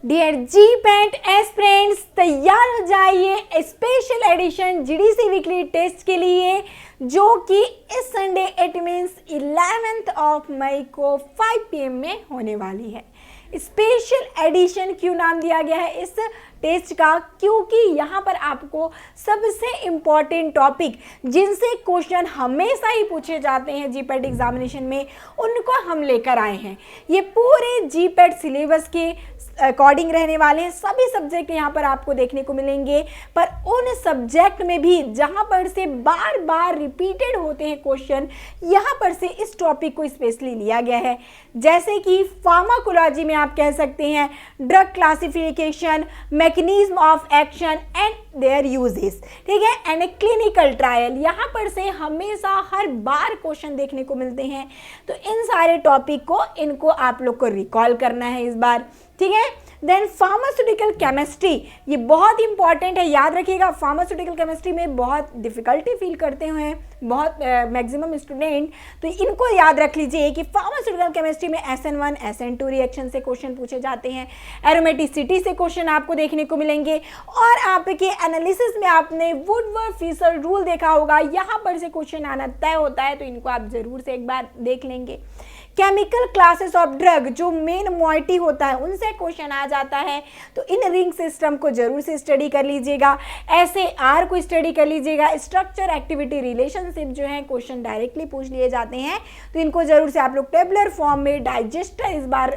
Dear जी PAT aspirants, तैयार हो जाइए special edition GDC weekly test के लिए, जो कि इस Sunday it means 11th of May को 5 PM में होने वाली है। स्पेशल एडिशन क्यों नाम दिया गया है इस टेस्ट का? क्योंकि यहाँ पर आपको सबसे इम्पॉर्टेंट टॉपिक जिनसे क्वेश्चन हमेशा ही पूछे जाते हैं जीपैट एग्जामिनेशन में, उनको हम लेकर आए हैं। ये पूरे जीपैट सिलेबस के अकॉर्डिंग रहने वाले हैं। सभी सब्जेक्ट यहाँ पर आपको देखने को मिलेंगे, पर उन सब्जेक्ट में भी जहाँ पर से बार बार रिपीटेड होते हैं क्वेश्चन, यहाँ पर से इस टॉपिक को स्पेशली लिया गया है। जैसे कि फार्माकोलॉजी में आप कह सकते हैं drug classification, mechanism of action and there uses, ठीक है, एंड क्लिनिकल ट्रायल। यहाँ पर से हमेशा हर बार क्वेश्चन देखने को मिलते हैं। तो इन सारे टॉपिक को इनको आप लोग को रिकॉल करना है इस बार, ठीक है। देन फार्मास्यूटिकल केमिस्ट्री, ये बहुत इंपॉर्टेंट है, याद रखिएगा। फार्मास्यूटिकल केमिस्ट्री में बहुत डिफिकल्टी फील करते हैं बहुत मैक्सिमम स्टूडेंट, तो इनको याद रख लीजिए कि फार्मास्यूटिकल केमिस्ट्री में SN1 SN2 रिएक्शन से क्वेश्चन पूछे जाते हैं। एरोमेटिसिटी से क्वेश्चन आपको देखने को मिलेंगे, और आपके एनालिसिस में आपने वुडवर्ड-फिशर रूल देखा होगा, यहाँ पर से क्वेश्चन आना तय होता है, तो इनको आप जरूर से एक बार देख लेंगे। केमिकल क्लासेस ऑफ ड्रग, जो मेन मॉइटी होता है, उनसे क्वेश्चन आ जाता है, तो इन रिंग सिस्टम को जरूर से स्टडी कर लीजिएगा। SAR को स्टडी कर लीजिएगा। स्ट्रक्चर एक्टिविटी रिलेशनशिप जो है क्वेश्चन डायरेक्टली पूछ लिए जाते हैं, तो इनको जरूर से आप लोग टेबलर फॉर्म में डाइजेस्टर इस बार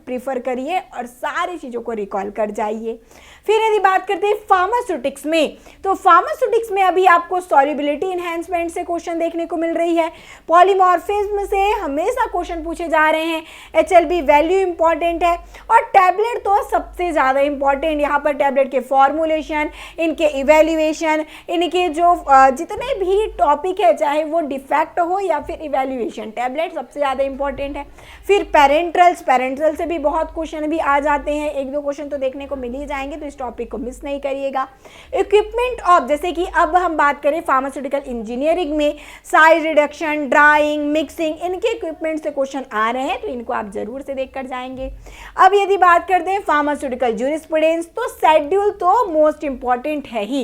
प्रीफर करिए और सारी चीज़ों को रिकॉल कर जाइए। फिर यदि बात करते हैं फार्मास्यूटिक्स में, तो फार्मास्यूटिक्स में अभी आपको सॉल्युबिलिटी इन्हेंसमेंट से क्वेश्चन देखने को मिल रही है। पॉलीमॉर्फिज्म से हमेशा क्वेश्चन पूछे जा रहे हैं। HLB वैल्यू इंपॉर्टेंट है, और टैबलेट तो सबसे ज़्यादा इंपॉर्टेंट। यहाँ पर टैबलेट के फॉर्मुलेशन, इनके इवेल्युएशन, इनके जो जितने भी टॉपिक है, चाहे वो डिफेक्ट हो या फिर इवेल्युएशन, टैबलेट सबसे ज़्यादा इंपॉर्टेंट है। फिर पेरेंट्रल से भी बहुत क्वेश्चन भी आ जाते हैं, एक दो क्वेश्चन तो देखने को मिल ही जाएंगे, तो इस टॉपिक को मिस नहीं करिएगा। इक्विपमेंट ऑफ, जैसे कि अब हम बात करें फार्मास्यूटिकल इंजीनियरिंग में, साइज रिडक्शन, ड्राइंग, मिक्सिंग, इनके इक्विपमेंट से क्वेश्चन आ रहे हैं, तो इनको आप जरूर से देख कर जाएंगे। अब यदि बात करते हैं फार्मास्यूटिकल ज्यूरिस्प्रूडेंस, तो शेड्यूल तो मोस्ट इंपॉर्टेंट है ही।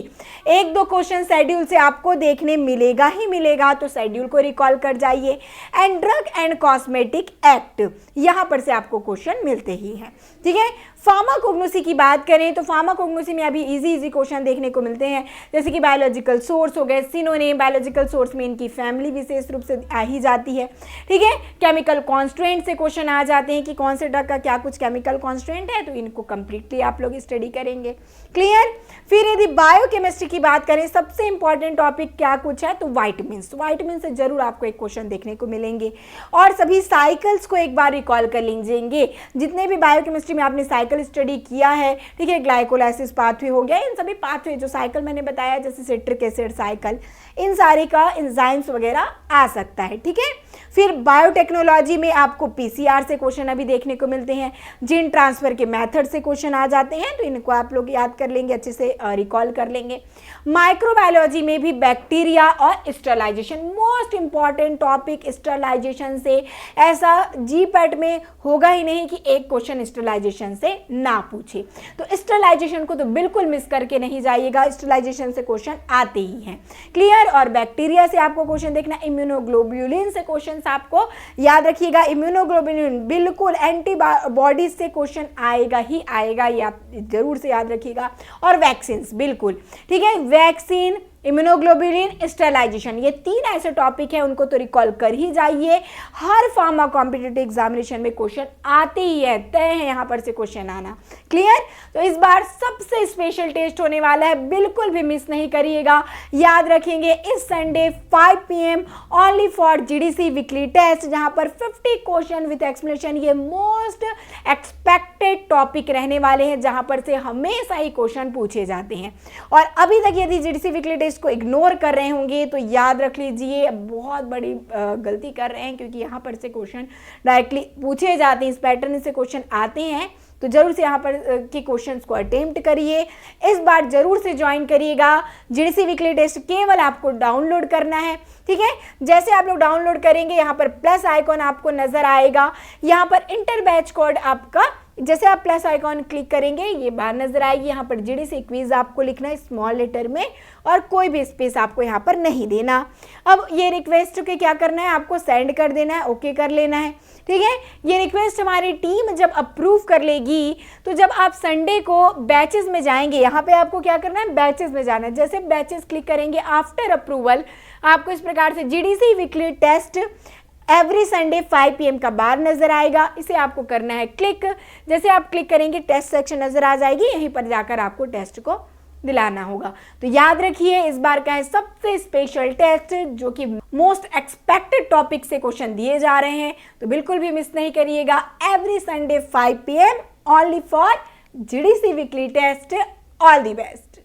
एक दो क्वेश्चन शेड्यूल से आपको देखने मिलेगा ही मिलेगा, तो शेड्यूल को रिकॉल कर जाइए। And drug and cosmetic act, यहां पर से आपको क्वेश्चन मिलते ही हैं, ठीक है। फार्माकोग्नोसी की बात करें, तो फार्माकोग्नोसी में अभी इजी क्वेश्चन देखने को मिलते हैं, जैसे कि बायोलॉजिकल सोर्स हो गए, सिनोनिम, बायोलॉजिकल सोर्स में इनकी फैमिली विशेष रूप से आ ही जाती है, ठीक है। केमिकल कॉन्स्ट्रेंट से क्वेश्चन आ जाते हैं कि कौन से ड्रग का क्या कुछ केमिकल कॉन्स्ट्रेंट है, तो इनको कंप्लीटली आप लोग स्टडी करेंगे, क्लियर। फिर यदि बायोकेमिस्ट्री की बात करें, सबसे इंपॉर्टेंट टॉपिक क्या कुछ है, तो वाइटमिन से जरूर आपको एक क्वेश्चन देखने को मिलेंगे। और सभी साइकिल्स को एक बार रिकॉल कर लीजिएंगे, जितने भी बायोकेमिस्ट्री में आपने साइकिल स्टडी किया है, ठीक है। ग्लाइकोलाइसिस पाथवे हो गया, इन सभी पाथवे जो साइकिल मैंने बताया, जैसे सिट्रिक एसिड साइकिल, इन सारे का एंजाइम्स वगैरह आ सकता है, ठीक है। फिर बायोटेक्नोलॉजी में आपको PCR से क्वेश्चन अभी देखने को मिलते हैं, जीन ट्रांसफर के मेथड से क्वेश्चन आ जाते हैं, तो इनको आप लोग याद कर लेंगे, अच्छे से रिकॉल कर लेंगे। माइक्रोबायोलॉजी में भी बैक्टीरिया और sterilization, most important topic sterilization से, ऐसा जीपैट में होगा ही नहीं कि एक क्वेश्चन स्टरलाइजेशन से ना पूछे, तो स्टरलाइजेशन को तो बिल्कुल मिस करके नहीं जाइएगा, स्टरलाइजेशन से क्वेश्चन आते ही हैं, क्लियर। और बैक्टीरिया से आपको क्वेश्चन देखना, इम्यूनोग्लोब्यूलिन से क्वेश्चन आपको याद रखिएगा। इम्यूनोग्लोब्यूलिन बिल्कुल एंटीबॉडीज से क्वेश्चन आएगा ही आएगा, ये आप जरूर से याद रखिएगा। और वैक्सीन, बिल्कुल, ठीक है, वैक्सीन, इम्यूनोग्लोब्यूलिन, स्टरलाइजेशन, ये तीन ऐसे टॉपिक हैं, उनको तो रिकॉल कर ही जाइए। हर फार्मा कॉम्पिटिटिव एग्जामिनेशन में क्वेश्चन आते ही है, तय है यहाँ पर से क्वेश्चन आना, क्लियर। तो इस बार सबसे स्पेशल टेस्ट होने वाला है, बिल्कुल भी मिस नहीं करिएगा। याद रखेंगे इस Sunday 5 PM only for GDC weekly test, जहाँ पर 50 क्वेश्चन विद एक्सप्लेनेशन, ये मोस्ट एक्सपेक्टेड टॉपिक रहने वाले हैं, जहाँ पर से हमेशा ही क्वेश्चन पूछे जाते हैं। और अभी तक यदि GDC वीकली टेस्ट को इग्नोर कर रहे होंगे, तो याद रख लीजिए बहुत बड़ी गलती कर रहे हैं, क्योंकि यहाँ पर से क्वेश्चन डायरेक्टली पूछे जाते हैं, इस पैटर्न से क्वेश्चन आते हैं, तो जरूर से यहाँ पर के क्वेश्चंस को अटेम्प्ट करिए। इस बार जरूर से ज्वाइन करिएगा। GDC वीकली टेस्ट केवल आपको डाउनलोड करना है, ठीक है। जैसे आप लोग डाउनलोड करेंगे, यहाँ पर प्लस आइकॉन आपको नजर आएगा, यहाँ पर इंटर बैच कोड आपका जैसे आप प्लस आइकॉन क्लिक करेंगे ये बार नजर आएगी। यहाँ पर जीडीसी क्विज आपको लिखना है स्मॉल लेटर में और कोई भी स्पेस आपको यहाँ पर नहीं देना। अब ये रिक्वेस्ट के क्या करना है, आपको सेंड कर देना है, ओके कर लेना है, ठीक है। ये रिक्वेस्ट हमारी टीम जब अप्रूव कर लेगी तो जब आप संडे को बैचेस में जाएंगे, यहाँ पे आपको क्या करना है, बैचेस में जाना है। जैसे बैचेस क्लिक करेंगे आफ्टर अप्रूवल आपको इस प्रकार से GDC weekly test every Sunday 5 PM का बार नजर आएगा। इसे आपको करना है क्लिक। जैसे आप क्लिक करेंगे टेस्ट सेक्शन नजर आ जाएगी, यहीं पर जाकर आपको टेस्ट को दिलाना होगा। तो याद रखिए इस बार का है सबसे स्पेशल टेस्ट जो कि मोस्ट एक्सपेक्टेड टॉपिक से क्वेश्चन दिए जा रहे हैं, तो बिल्कुल भी मिस नहीं करिएगा। Every Sunday 5 PM only for GDC weekly test. All the best.